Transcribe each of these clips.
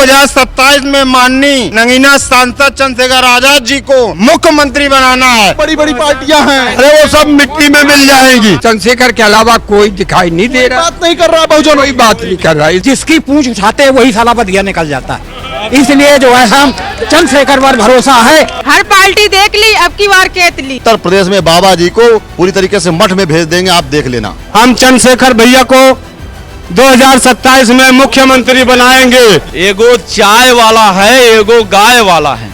2027 में माननीय नगीना सांसद चंद्रशेखर आजाद जी को मुख्यमंत्री बनाना है। बड़ी बड़ी पार्टियां हैं, अरे वो सब मिट्टी में मिल जाएंगी। चंद्रशेखर के अलावा कोई दिखाई नहीं दे रहा, बात नहीं कर रहा बहुजन, कोई बात नहीं कर रहा है। जिसकी पूंछ उठाते हैं वही साला बदिया निकल जाता है। इसलिए जो है हम चंद्रशेखर पर भरोसा है। हर पार्टी देख ली, अब की बार केत ली। उत्तर प्रदेश में बाबा जी को पूरी तरीके से मठ में भेज देंगे, आप देख लेना। हम चंद्रशेखर भैया को 2027 में मुख्यमंत्री बनाएंगे। एगो चाय वाला है, एगो गाय वाला है,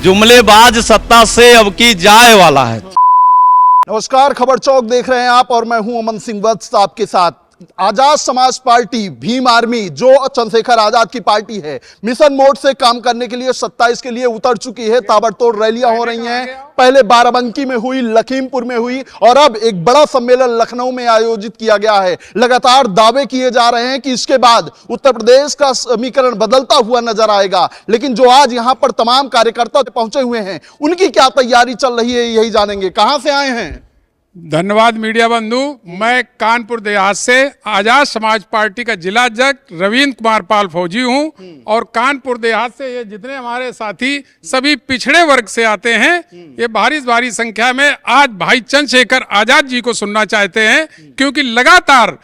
जुमलेबाज सत्ता से अब की जाए वाला है। नमस्कार, खबर चौक देख रहे हैं आप और मैं हूं अमन सिंह वत्स आपके साथ। आजाद समाज पार्टी, भीम आर्मी, जो चंद्रशेखर आजाद की पार्टी है, मिशन मोड से काम करने के लिए 27 के लिए उतर चुकी है। ताबड़तोड़ रैलियां हो रही हैं। पहले बाराबंकी में हुई, लखीमपुर में हुई और अब एक बड़ा सम्मेलन लखनऊ में आयोजित किया गया है। लगातार दावे किए जा रहे हैं कि इसके बाद उत्तर प्रदेश का समीकरण बदलता हुआ नजर आएगा। लेकिन जो आज यहां पर तमाम कार्यकर्ता पहुंचे हुए हैं, उनकी क्या तैयारी चल रही है, यही जानेंगे। कहां से आए हैं? धन्यवाद मीडिया बंधु। मैं कानपुर देहात से आजाद समाज पार्टी का जिला अध्यक्ष रविंद्र कुमार पाल फौजी हूं और कानपुर देहात से ये जितने हमारे साथी सभी पिछड़े वर्ग से आते हैं, ये भारी संख्या में आज भाई चंद्रशेखर आजाद जी को सुनना चाहते हैं। क्योंकि लगातार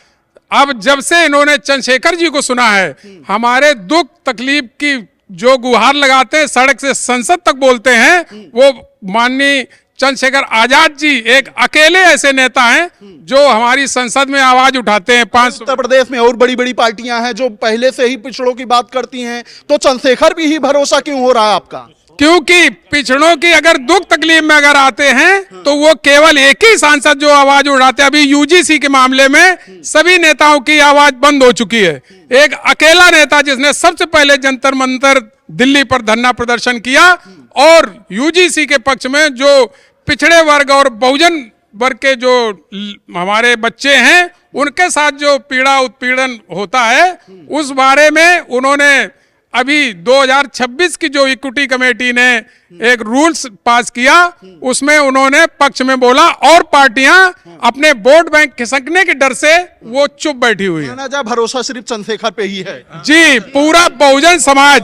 अब जब से इन्होंने चंद्रशेखर जी को सुना है, हमारे दुख तकलीफ की जो गुहार लगाते हैं, सड़क से संसद तक बोलते हैं, वो माननीय चंद्रशेखर आजाद जी एक अकेले ऐसे नेता हैं जो हमारी संसद में आवाज उठाते हैं। उत्तर प्रदेश में और बड़ी बड़ी पार्टियां हैं जो पहले से ही पिछड़ों की बात करती हैं, तो चंद्रशेखर भी ही भरोसा क्यों हो रहा है आपका? क्योंकि पिछड़ों की अगर दुख तकलीफ में अगर आते हैं तो वो केवल एक ही सांसद जो आवाज उठाते हैं। अभी यूजीसी के मामले में सभी नेताओं की आवाज बंद हो चुकी है। एक अकेला नेता जिसने सबसे पहले जंतर मंतर दिल्ली पर धरना प्रदर्शन किया और यूजीसी के पक्ष में जो पिछड़े वर्ग और बहुजन वर्ग के जो हमारे बच्चे हैं, उनके साथ जो पीड़ा उत्पीड़न होता है, उस बारे में उन्होंने अभी 2026 की जो इक्विटी कमेटी ने एक रूल्स पास किया, उसमें उन्होंने पक्ष में बोला और पार्टियां अपने वोट बैंक खिसकने के डर से वो चुप बैठी हुई है। भरोसा सिर्फ चंद्रशेखर पे ही है जी। पूरा बहुजन समाज,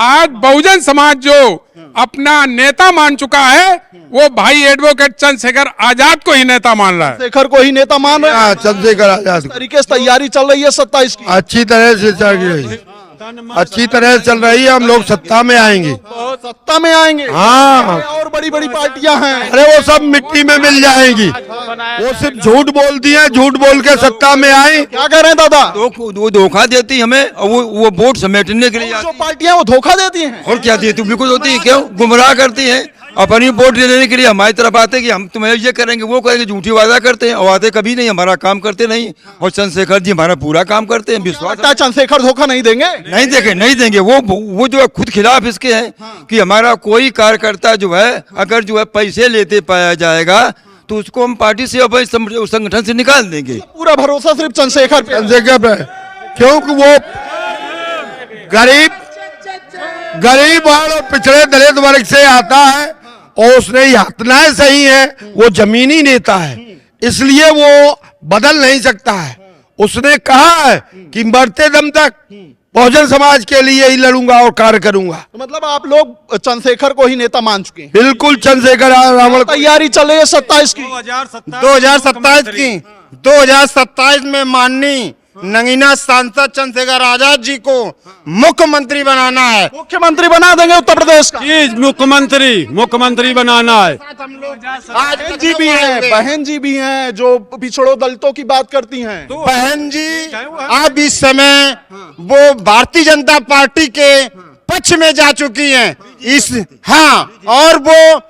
आज बहुजन समाज जो अपना नेता मान चुका है, वो भाई एडवोकेट चंद्रशेखर आजाद को ही नेता मान रहा है। चंद्रशेखर को ही नेता मान रहा है। चंद्रशेखर आजाद तरीके से तैयारी चल रही है 27 की, अच्छी तरह से चल रही है, अच्छी तरह से चल रही है। हम लोग सत्ता में आएंगे, सत्ता में आएंगे। हाँ, और बड़ी बड़ी पार्टियां हैं। अरे वो सब मिट्टी में मिल जाएंगी। वो सिर्फ झूठ बोलती हैं, झूठ बोल के सत्ता में आए। क्या कह रहे हैं दादा? वो धोखा देती हमें और वो वोट समेटने के लिए जो पार्टियां वो धोखा देती हैं। और क्या देती है? बिल्कुल होती है, क्यों गुमराह करती है। अपनी वोट लेने के लिए हमारी तरफ आते कि हम तुम्हें ये करेंगे, वो करेंगे, झूठी वादा करते हैं और आते कभी नहीं, हमारा काम करते नहीं। और चंद्रशेखर जी हमारा पूरा काम करते हैं। विश्वास है चंद्रशेखर धोखा नहीं देंगे? नहीं देंगे। वो जो है खुद खिलाफ इसके हैं कि हमारा कोई कार्यकर्ता जो है अगर जो है पैसे लेते पाया जाएगा तो उसको हम पार्टी से उस संगठन से निकाल देंगे। पूरा भरोसा सिर्फ चंद्रशेखर पे, क्योंकि वो गरीब और पिछड़े दलित वर्ग से आता है और उसने यातनाएं सही है। वो जमीनी नेता है, इसलिए वो बदल नहीं सकता है। उसने कहा है कि मरते दम तक बहुजन समाज के लिए ही लड़ूंगा और कार्य करूंगा। तो मतलब आप लोग चंद्रशेखर को ही नेता मान चुके हैं? बिल्कुल, चंद्रशेखर रावण। तैयारी चल रही है 27 की, 2027 में माननीय नगीना सांसद चंद्रशेखर आजाद जी को मुख्यमंत्री बनाना है। मुख्यमंत्री बना देंगे उत्तर प्रदेश का? मुख्यमंत्री बनाना है। बहन जी भी हैं, बहन जी भी हैं जो पिछड़ों दलितों की बात करती हैं। बहन जी अब इस समय वो भारतीय जनता पार्टी के पक्ष में जा चुकी हैं। और वो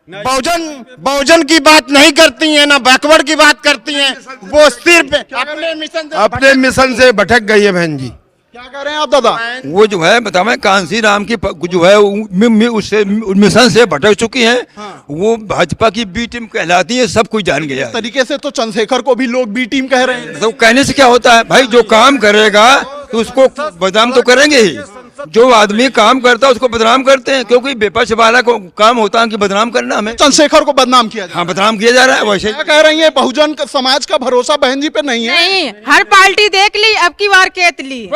बहुजन की बात नहीं करती हैं, ना बैकवर्ड की बात करती हैं। वो सिर्फ अपने मिशन से भटक गई है बहन जी। क्या कह रहे हैं आप दादा? वो जो है बतावे कांसी राम की जो है उससे मिशन से भटक चुकी है। वो भाजपा की बी टीम कहलाती है, सब कुछ जान गया। इस तरीके से तो चंद्रशेखर को भी लोग बी टीम कह रहे हैं। तो कहने से क्या होता है भाई? जो काम करेगा तो उसको बदनाम तो करेंगे ही। जो आदमी काम करता है उसको बदनाम करते हैं, क्योंकि विपक्ष वाला को काम होता है कि बदनाम करना हमें। चंद्रशेखर को बदनाम किया जा रहा हाँ, बदनाम किया जा रहा है। वैसे क्या कह रही है, बहुजन समाज का भरोसा बहन जी पे नहीं है? नहीं, हर पार्टी देख ली, अब की बार केतली।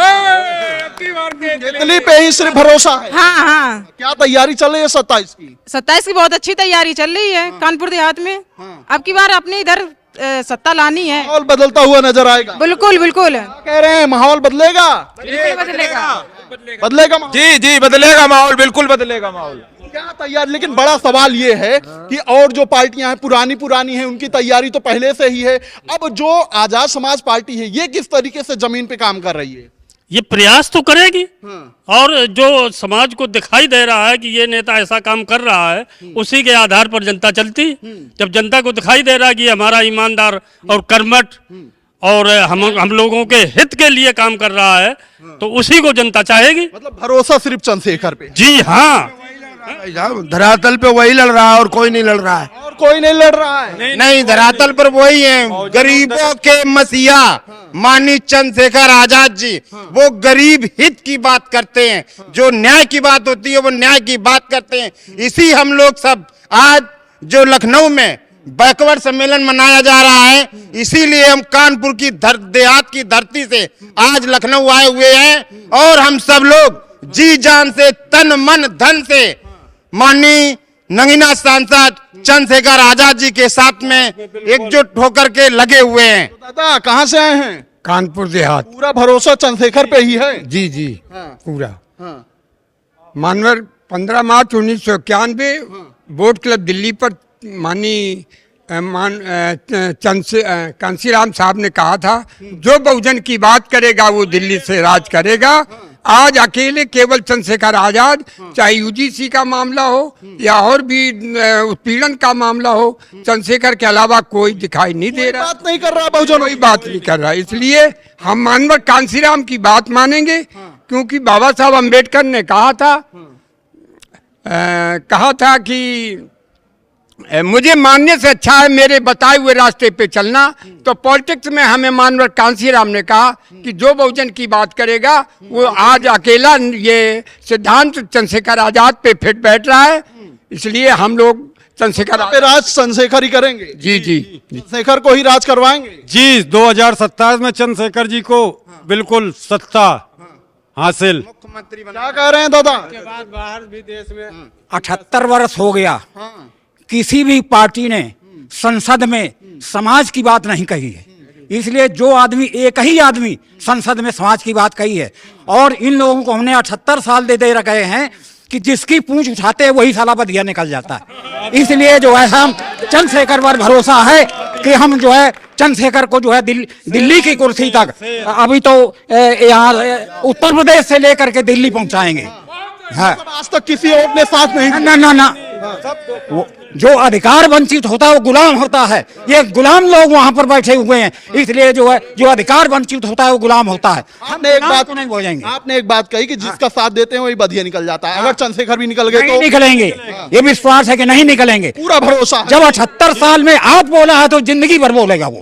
केतली पे ही सिर्फ भरोसा है। हाँ हाँ, क्या तैयारी चल रही है 27 की? 27 की बहुत अच्छी तैयारी चल रही है कानपुर देहात में। अब की बार अपनी इधर सत्ता लानी है। माहौल बदलता हुआ नजर आएगा। बिल्कुल बिल्कुल कह रहे हैं माहौल बदलेगा, बदलेगा। बदलेगा माहौल। जी जी बदलेगा माहौल, बिल्कुल बदलेगा माहौल। क्या तैयार, लेकिन बड़ा सवाल ये है कि और जो पार्टियां हैं पुरानी हैं, उनकी तैयारी तो पहले से ही है। अब जो आजाद समाज पार्टी है, ये किस तरीके से जमीन पे काम कर रही है? ये प्रयास तो करेगी, और जो समाज को दिखाई दे रहा है कि ये नेता ऐसा काम कर रहा है, उसी के आधार पर जनता चलती। जब जनता को दिखाई दे रहा है कि हमारा ईमानदार और कर्मठ और हम लोगों के हित के लिए काम कर रहा है, तो उसी को जनता चाहेगी। मतलब भरोसा सिर्फ चंद्रशेखर पे? जी हाँ, धरातल पे वही लड़ रहा है और कोई नहीं लड़ रहा है। और कोई नहीं लड़ रहा है? नहीं, धरातल पर वही है, गरीबों के मसीहा माननीय चंद्रशेखर आजाद जी। वो गरीब हित की बात करते हैं, जो न्याय की बात होती है वो न्याय की बात करते हैं। इसी हम लोग सब आज जो लखनऊ में बैकवर्ड सम्मेलन मनाया जा रहा है, इसीलिए हम कानपुर की देहात की धरती से आज लखनऊ आए हुए हैं, और हम सब लोग जी जान से, तन मन धन से माननीय नगीना सांसद चंद्रशेखर आजाद जी के साथ में एकजुट होकर के लगे हुए हैं। दादा कहाँ से आए हैं? कानपुर देहात। पूरा भरोसा चंद्रशेखर पे ही है? जी जी, पूरा। मानवर 15 मार्च 1991 बोट क्लब दिल्ली पर माननीय कांसीराम साहब ने कहा था, जो बहुजन की बात करेगा वो दिल्ली से राज करेगा। आज अकेले केवल चंद्रशेखर आजाद, चाहे यूजीसी का मामला हो या और भी उत्पीड़न का मामला हो, चंद्रशेखर के अलावा कोई दिखाई नहीं दे रहा। बात नहीं कर रहा बहुजन, कोई बात नहीं कर रहा। इसलिए हम मानवर कांसीराम की बात मानेंगे, क्योंकि बाबा साहब अम्बेडकर ने कहा था कि मुझे मानने से अच्छा है मेरे बताए हुए रास्ते पे चलना। तो पॉलिटिक्स में हमें मानवर कांसीराम ने कहा कि जो बहुजन की बात करेगा वो आज अकेला ये सिद्धांत चंद्रशेखर आजाद पे फिट बैठ रहा है। इसलिए हम लोग चंद्रशेखर पे राज चंद्रशेखर ही करेंगे। जी जी, चंद्रशेखर को ही राज करवाएंगे। जी, 2027 में चंद्रशेखर जी को बिल्कुल सत्ता हासिल। क्या कह रहे हैं दादा? बाहर भी देश में 78 वर्ष हो गया, किसी भी पार्टी ने संसद में समाज की बात नहीं कही है। इसलिए जो आदमी, एक ही आदमी संसद में समाज की बात कही है, और इन लोगों को हमने 78 साल दे रखे हैं कि जिसकी पूंछ उठाते हैं वही साला बधिया निकल जाता है। इसलिए जो है हम चंद्रशेखर पर भरोसा है कि हम जो है चंद्रशेखर को जो है दिल्ली की कुर्सी तक, अभी तो यहाँ उत्तर प्रदेश से लेकर के दिल्ली पहुंचाएंगे। हाँ, आज तक किसी और ने साथ नहीं ना ना ना, जो अधिकार वंचित होता है वो गुलाम होता है। ये गुलाम लोग वहां पर बैठे हुए हैं, इसलिए जो है जो अधिकार वंचित होता है वो गुलाम होता है। आपने एक बात नहीं बोलेंगे। आपने एक बात कही कि जिसका साथ देते हैं वही बधिया निकल जाता है। अगर चंद्रशेखर भी निकल गए तो निकलेंगे, ये विश्वास है कि नहीं निकलेंगे। पूरा भरोसा है। जब 78 साल में आप बोला है तो जिंदगी भर बोलेगा वो।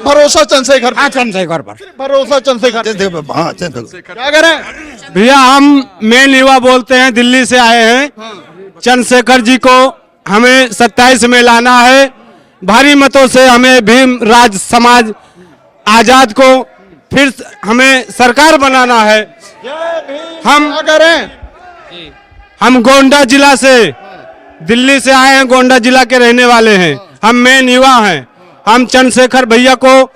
भरोसा चंद्रशेखर हाँ, चंद्रशेखर पर भरोसा। चंद्रशेखर क्या करें भैया, हम मेन युवा बोलते हैं, दिल्ली से आए हैं। चंद्रशेखर जी को हमें 27 में लाना है। भारी मतों से हमें भीम राज समाज आजाद को फिर हमें सरकार बनाना है। हम करें, हम गोंडा जिला से दिल्ली से आए हैं, गोंडा जिला के रहने वाले हैं। हम मेन युवा हैं। हम चंद्रशेखर भैया को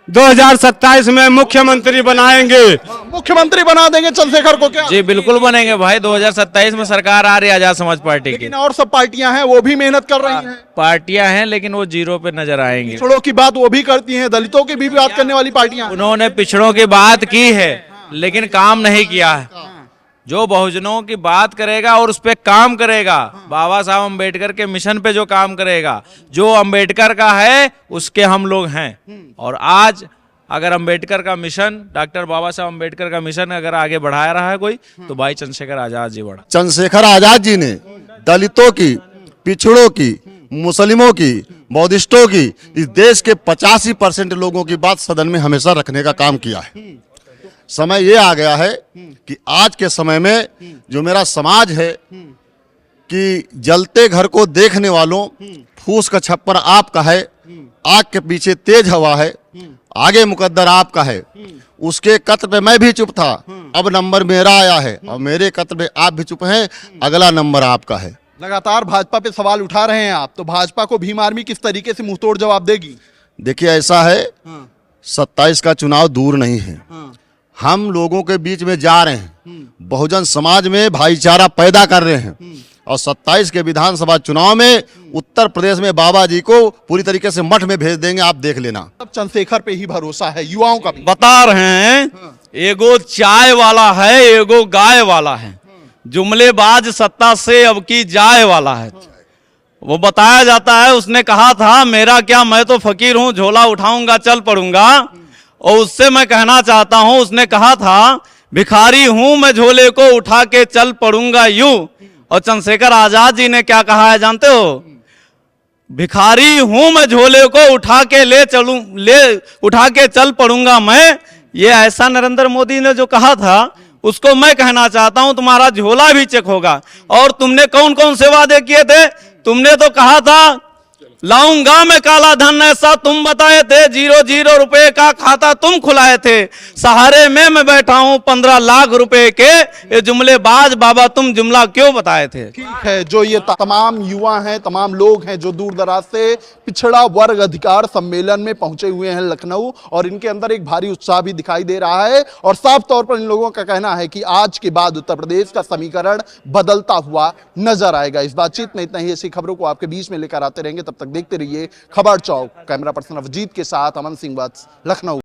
2027 में मुख्यमंत्री बनाएंगे। मुख्यमंत्री बना देंगे चंद्रशेखर को क्या? जी बिल्कुल बनेंगे भाई। 2027 में सरकार आ रही है आजाद समाज पार्टी की। लेकिन और सब पार्टियां हैं, वो भी मेहनत कर रही हैं। पार्टियां हैं लेकिन वो जीरो पे नजर आएंगी। पिछड़ों की बात वो भी करती हैं, दलितों की भी बात करने वाली पार्टियां। उन्होंने पिछड़ों की बात की है लेकिन काम नहीं किया है। जो बहुजनों की बात करेगा और उस पर काम करेगा, बाबा साहब अम्बेडकर के मिशन पे जो काम करेगा, जो अम्बेडकर का है उसके हम लोग हैं। और आज अगर अम्बेडकर का मिशन, डॉक्टर बाबा साहब अम्बेडकर का मिशन अगर आगे बढ़ा रहा है कोई, तो भाई चंद्रशेखर आजाद जी बढ़ा। चंद्रशेखर आजाद जी ने दलितों की, पिछड़ों की, मुस्लिमों की, बौद्धिस्टों की, इस देश के 85% लोगों की बात सदन में हमेशा रखने का काम किया है। समय ये आ गया है कि आज के समय में जो मेरा समाज है कि जलते घर को देखने वालों, फूस का छप्पर आपका है, आग के पीछे तेज हवा है, आगे मुकद्दर आपका है। उसके कत्ल पे मैं भी चुप था, अब नंबर मेरा आया है, और मेरे कत्ल पे आप भी चुप हैं, अगला नंबर आपका है। लगातार भाजपा पे सवाल उठा रहे हैं आप, तो भाजपा को भीम आर्मी किस तरीके से मुंहतोड़ जवाब देगी? देखिए ऐसा है, 27 का चुनाव दूर नहीं है, हम लोगों के बीच में जा रहे हैं, बहुजन समाज में भाईचारा पैदा कर रहे हैं, और 27 के विधानसभा चुनाव में उत्तर प्रदेश में बाबा जी को पूरी तरीके से मठ में भेज देंगे, आप देख लेना। अब चंद्रशेखर पे ही भरोसा है युवाओं का भी। बता रहे हैं, एगो चाय वाला है, एगो गाय वाला है, जुमलेबाज सत्ता से अब की जाए वाला है। वो बताया जाता है, उसने कहा था मेरा क्या, मैं तो फकीर हूं, झोला उठाऊंगा चल पड़ूंगा। और उससे मैं कहना चाहता हूं, उसने कहा था भिखारी हूं मैं, झोले को उठा के चल पड़ूंगा यूं। और चंद्रशेखर आजाद जी ने क्या कहा है जानते हो? भिखारी हूं मैं, झोले को उठा के चल पड़ूंगा मैं। ये ऐसा नरेंद्र मोदी ने जो कहा था, उसको मैं कहना चाहता हूं तुम्हारा झोला भी चेक होगा। और तुमने कौन कौन से वादे किए थे? तुमने तो कहा था लाऊंगा मैं काला धन, ऐसा तुम बताए थे, 0 रुपए का खाता तुम खुलाए थे, सहारे में मैं बैठा हूं 15 लाख रुपए के। ये जुमलेबाज बाबा तुम जुमला क्यों बताए थे? ठीक है, जो ये तमाम युवा हैं, तमाम लोग हैं जो दूर दराज से पिछड़ा वर्ग अधिकार सम्मेलन में पहुंचे हुए हैं लखनऊ, और इनके अंदर एक भारी उत्साह भी दिखाई दे रहा है। और साफ तौर पर इन लोगों का कहना है कि आज के बाद उत्तर प्रदेश का समीकरण बदलता हुआ नजर आएगा। इस बातचीत में इतना ही, ऐसी खबरों को आपके बीच में लेकर आते रहेंगे, तब तक देखते रहिए खबर चौक। कैमरा पर्सन अवजीत के साथ अमन सिंह वत्स, लखनऊ।